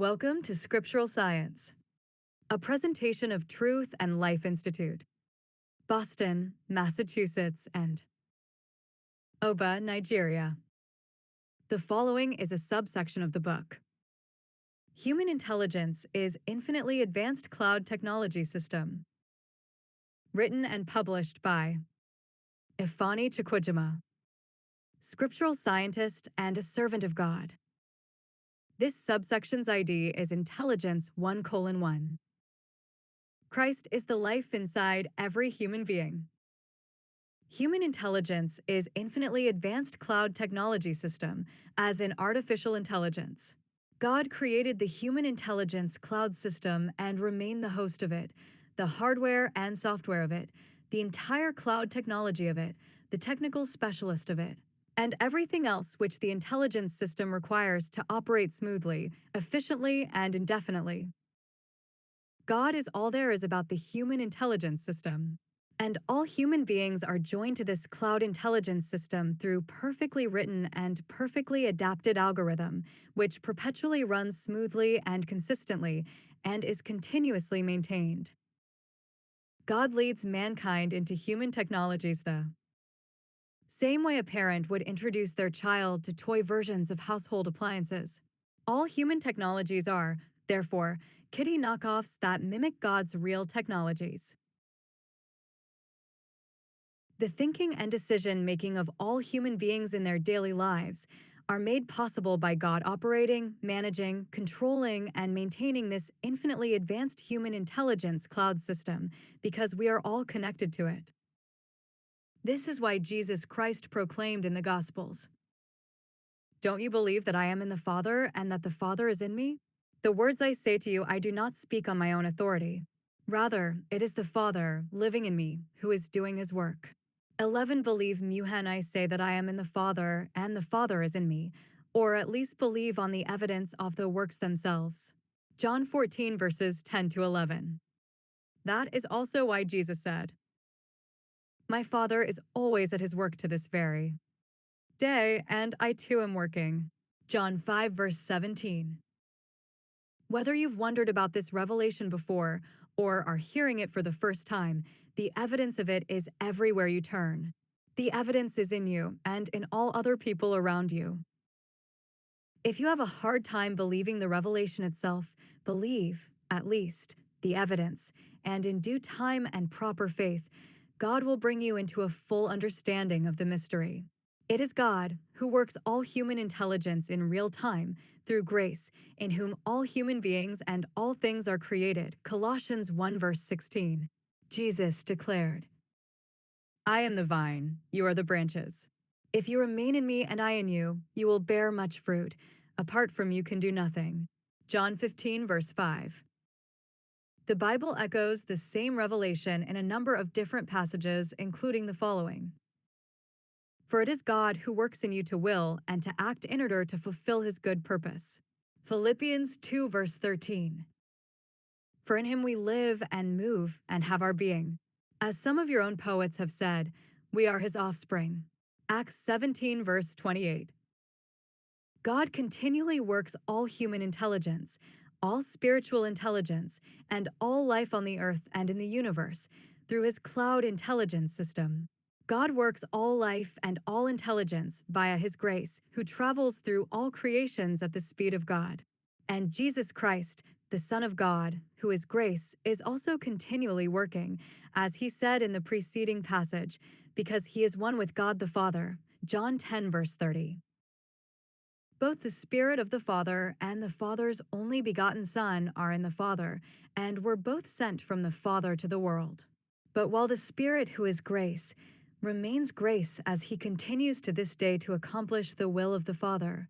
Welcome to Scriptural Science, a presentation of Truth and Life Institute, Boston, Massachusetts, and Oba, Nigeria. The following is a subsection of the book. Human Intelligence is Infinitely Advanced Cloud Technology System. Written and published by Ifeanyi Chukwujima, scriptural scientist and a servant of God. This subsection's ID is Intelligence 1:1. Christ is the life inside every human being. Human intelligence is infinitely advanced cloud technology system, as in artificial intelligence. God created the human intelligence cloud system and remained the host of it, the hardware and software of it, the entire cloud technology of it, the technical specialist of it, and everything else which the intelligence system requires to operate smoothly, efficiently, and indefinitely. God is all there is about the human intelligence system. And all human beings are joined to this cloud intelligence system through perfectly written and perfectly adapted algorithm, which perpetually runs smoothly and consistently and is continuously maintained. God leads mankind into human technologies the same way a parent would introduce their child to toy versions of household appliances. All human technologies are, therefore, kiddie knockoffs that mimic God's real technologies. The thinking and decision-making of all human beings in their daily lives are made possible by God operating, managing, controlling, and maintaining this infinitely advanced human intelligence cloud system because we are all connected to it. This is why Jesus Christ proclaimed in the Gospels, "Don't you believe that I am in the Father and that the Father is in me? The words I say to you I do not speak on my own authority. Rather, it is the Father living in me who is doing his work. 11 believe Muhan I say that I am in the Father and the Father is in me, or at least believe on the evidence of the works themselves." John 14 verses 10 to 11. That is also why Jesus said, "My Father is always at his work to this very day, and I too am working." John 5 verse 17. Whether you've wondered about this revelation before or are hearing it for the first time, the evidence of it is everywhere you turn. The evidence is in you and in all other people around you. If you have a hard time believing the revelation itself, believe, at least, the evidence, and in due time and proper faith, God will bring you into a full understanding of the mystery. It is God who works all human intelligence in real time through grace, in whom all human beings and all things are created. Colossians 1 verse 16. Jesus declared, "I am the vine, you are the branches. If you remain in me and I in you, you will bear much fruit. Apart from you can do nothing." John 15 verse 5. The Bible echoes the same revelation in a number of different passages, including the following. "For it is God who works in you to will and to act in order to fulfill his good purpose." Philippians 2 verse 13. "For in him we live and move and have our being." As some of your own poets have said, we are his offspring. Acts 17 verse 28. God continually works all human intelligence, all spiritual intelligence, and all life on the earth and in the universe through his cloud intelligence system. God works all life and all intelligence via his grace, who travels through all creations at the speed of God. And Jesus Christ, the Son of God, who is grace, is also continually working, as he said in the preceding passage, because he is one with God the Father. John 10 verse 30. Both the Spirit of the Father and the Father's only begotten Son are in the Father, and were both sent from the Father to the world. But while the Spirit, who is grace, remains grace as he continues to this day to accomplish the will of the Father,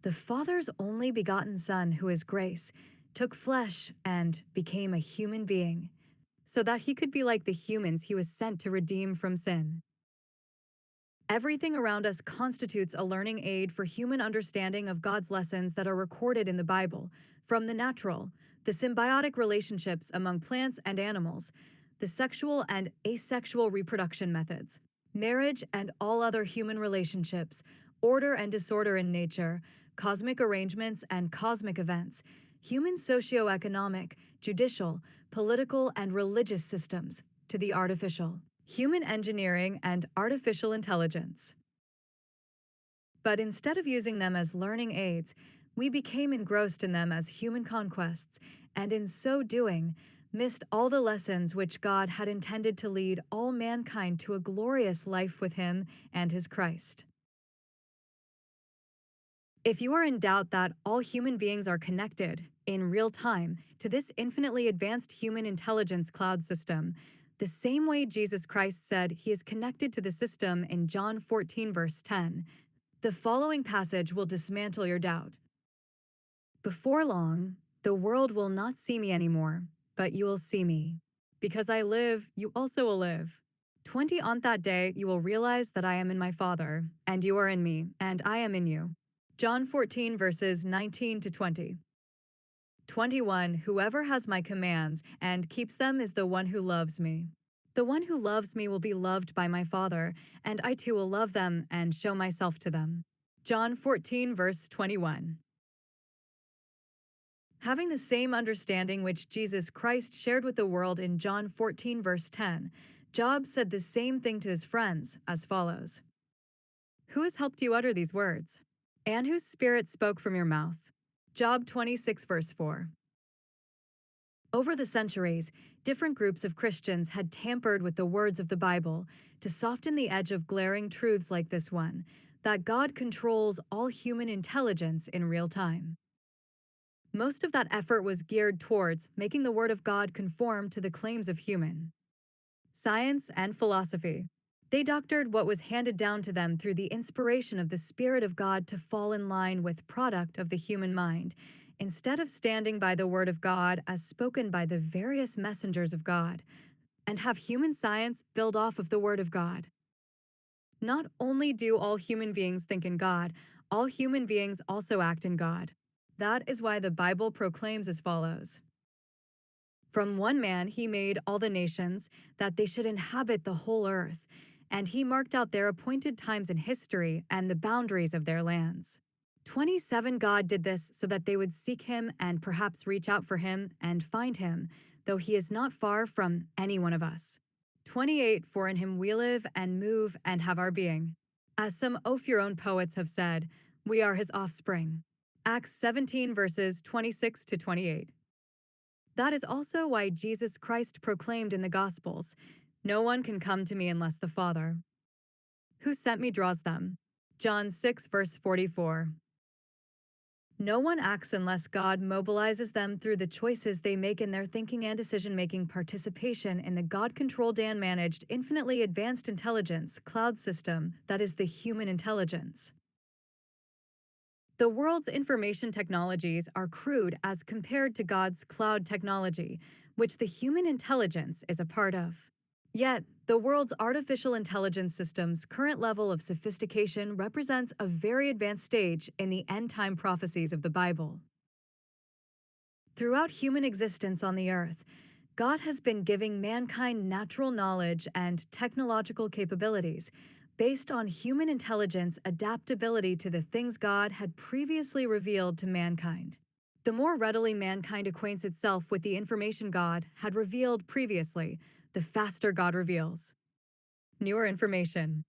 the Father's only begotten Son, who is grace, took flesh and became a human being, so that he could be like the humans he was sent to redeem from sin. Everything around us constitutes a learning aid for human understanding of God's lessons that are recorded in the Bible, from the natural, the symbiotic relationships among plants and animals, the sexual and asexual reproduction methods, marriage and all other human relationships, order and disorder in nature, cosmic arrangements and cosmic events, human socioeconomic, judicial, political, and religious systems, to the artificial, human engineering, and artificial intelligence. But instead of using them as learning aids, we became engrossed in them as human conquests, and in so doing, missed all the lessons which God had intended to lead all mankind to a glorious life with Him and His Christ. If you are in doubt that all human beings are connected, in real time, to this infinitely advanced human intelligence cloud system, the same way Jesus Christ said He is connected to the system in John 14, verse 10, the following passage will dismantle your doubt. Before long, the world will not see me anymore, but you will see me. Because I live, you also will live. 20 On that day, you will realize that I am in my Father, and you are in me, and I am in you. John 14, verses 19 to 20. 21 Whoever has my commands and keeps them is the one who loves me. The one who loves me will be loved by my Father, and I too will love them and show myself to them. John 14, verse 21. Having the same understanding which Jesus Christ shared with the world in John 14, verse 10, Job said the same thing to his friends as follows: Who has helped you utter these words? And whose spirit spoke from your mouth? Job 26, verse 4. Over the centuries, different groups of Christians had tampered with the words of the Bible to soften the edge of glaring truths like this one, that God controls all human intelligence in real time. Most of that effort was geared towards making the Word of God conform to the claims of human science and philosophy. They doctored what was handed down to them through the inspiration of the Spirit of God to fall in line with product of the human mind, instead of standing by the Word of God as spoken by the various messengers of God, and have human science build off of the Word of God. Not only do all human beings think in God, all human beings also act in God. That is why the Bible proclaims as follows: From one man he made all the nations, that they should inhabit the whole earth, and he marked out their appointed times in history and the boundaries of their lands. 27 God did this so that they would seek him and perhaps reach out for him and find him, though he is not far from any one of us. 28 For in him we live and move and have our being. As some Ophiron poets have said, we are his offspring. Acts 17 verses 26 to 28. That is also why Jesus Christ proclaimed in the Gospels, No one can come to me unless the Father, who sent me, draws them. John 6 verse 44. No one acts unless God mobilizes them through the choices they make in their thinking and decision-making participation in the God-controlled and managed, infinitely advanced intelligence cloud system that is the human intelligence. The world's information technologies are crude as compared to God's cloud technology, which the human intelligence is a part of. Yet, the world's artificial intelligence system's current level of sophistication represents a very advanced stage in the end-time prophecies of the Bible. Throughout human existence on the earth, God has been giving mankind natural knowledge and technological capabilities based on human intelligence adaptability to the things God had previously revealed to mankind. The more readily mankind acquaints itself with the information God had revealed previously, the faster God reveals newer information.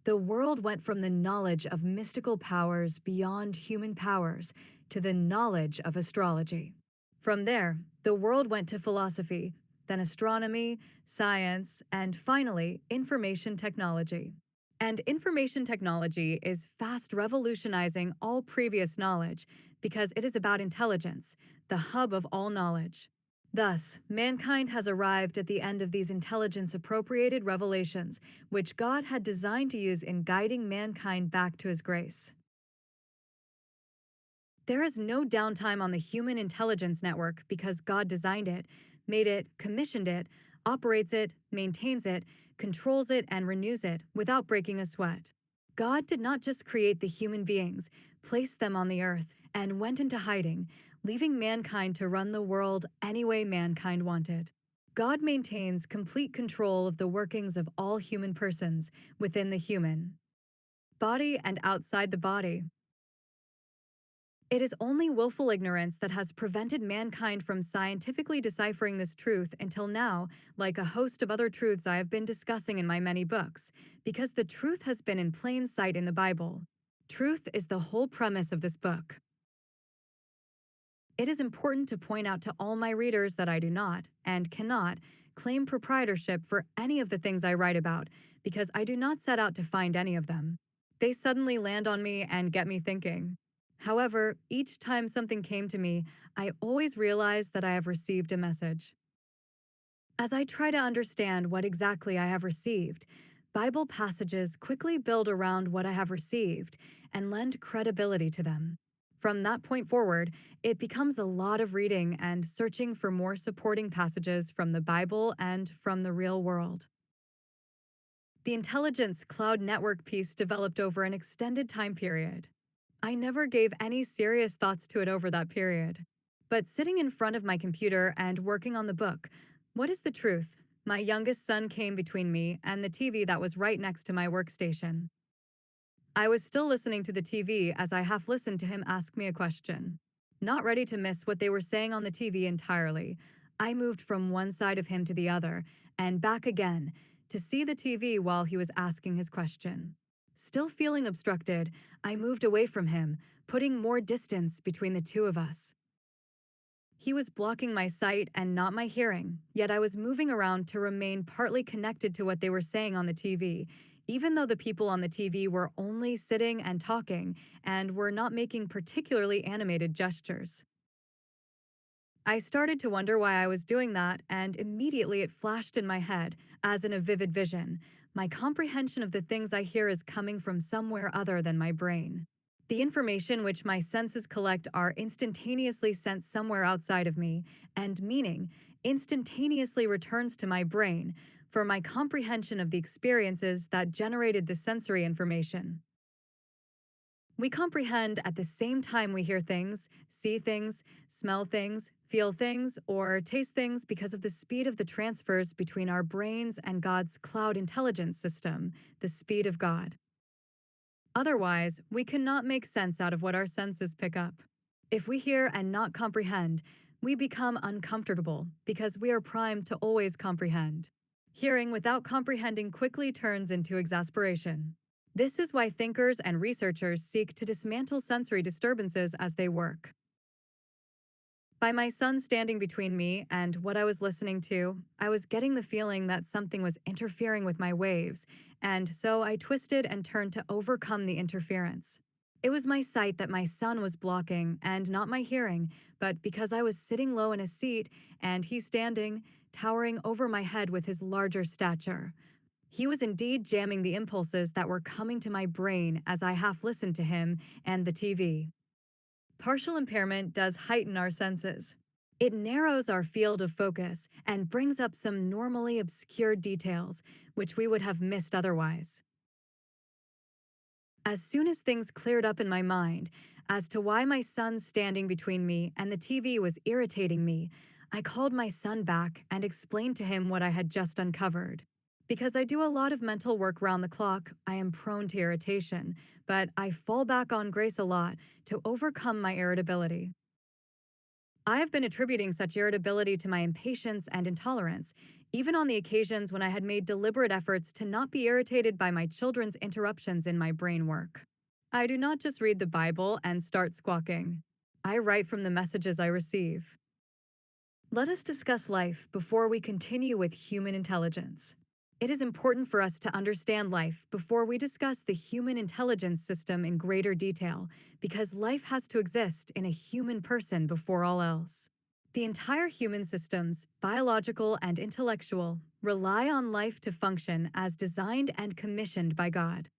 The world went from the knowledge of mystical powers beyond human powers to the knowledge of astrology. From there, the world went to philosophy, then astronomy, science, and finally, information technology. And information technology is fast revolutionizing all previous knowledge because it is about intelligence, the hub of all knowledge. Thus, mankind has arrived at the end of these intelligence-appropriated revelations, which God had designed to use in guiding mankind back to His grace. There is no downtime on the human intelligence network because God designed it, made it, commissioned it, operates it, maintains it, controls it, and renews it without breaking a sweat. God did not just create the human beings, place them on the earth, and went into hiding, leaving mankind to run the world any way mankind wanted. God maintains complete control of the workings of all human persons within the human body and outside the body. It is only willful ignorance that has prevented mankind from scientifically deciphering this truth until now, like a host of other truths I have been discussing in my many books, because the truth has been in plain sight in the Bible. Truth is the whole premise of this book. It is important to point out to all my readers that I do not, and cannot, claim proprietorship for any of the things I write about, because I do not set out to find any of them. They suddenly land on me and get me thinking. However, each time something came to me, I always realized that I have received a message. As I try to understand what exactly I have received, Bible passages quickly build around what I have received and lend credibility to them. From that point forward, it becomes a lot of reading and searching for more supporting passages from the Bible and from the real world. The intelligence cloud network piece developed over an extended time period. I never gave any serious thoughts to it over that period. But sitting in front of my computer and working on the book, what is the truth? My youngest son came between me and the TV that was right next to my workstation. I was still listening to the TV as I half listened to him ask me a question. Not ready to miss what they were saying on the TV entirely, I moved from one side of him to the other and back again to see the TV while he was asking his question. Still feeling obstructed, I moved away from him, putting more distance between the two of us. He was blocking my sight and not my hearing, yet I was moving around to remain partly connected to what they were saying on the TV, even though the people on the TV were only sitting and talking and were not making particularly animated gestures. I started to wonder why I was doing that, and immediately it flashed in my head, as in a vivid vision. My comprehension of the things I hear is coming from somewhere other than my brain. The information which my senses collect are instantaneously sent somewhere outside of me, and meaning instantaneously returns to my brain for my comprehension of the experiences that generated the sensory information. We comprehend at the same time we hear things, see things, smell things, feel things, or taste things because of the speed of the transfers between our brains and God's cloud intelligence system, the speed of God. Otherwise, we cannot make sense out of what our senses pick up. If we hear and not comprehend, we become uncomfortable because we are primed to always comprehend. Hearing without comprehending quickly turns into exasperation. This is why thinkers and researchers seek to dismantle sensory disturbances as they work. By my son standing between me and what I was listening to, I was getting the feeling that something was interfering with my waves, and so I twisted and turned to overcome the interference. It was my sight that my son was blocking, and not my hearing, but because I was sitting low in a seat and he standing, towering over my head with his larger stature. He was indeed jamming the impulses that were coming to my brain as I half listened to him and the TV. Partial impairment does heighten our senses. It narrows our field of focus and brings up some normally obscure details, which we would have missed otherwise. As soon as things cleared up in my mind as to why my son standing between me and the TV was irritating me, I called my son back and explained to him what I had just uncovered. Because I do a lot of mental work round the clock, I am prone to irritation, but I fall back on grace a lot to overcome my irritability. I have been attributing such irritability to my impatience and intolerance, even on the occasions when I had made deliberate efforts to not be irritated by my children's interruptions in my brain work. I do not just read the Bible and start squawking. I write from the messages I receive. Let us discuss life before we continue with human intelligence. It is important for us to understand life before we discuss the human intelligence system in greater detail, because life has to exist in a human person before all else. The entire human systems, biological and intellectual, rely on life to function as designed and commissioned by God.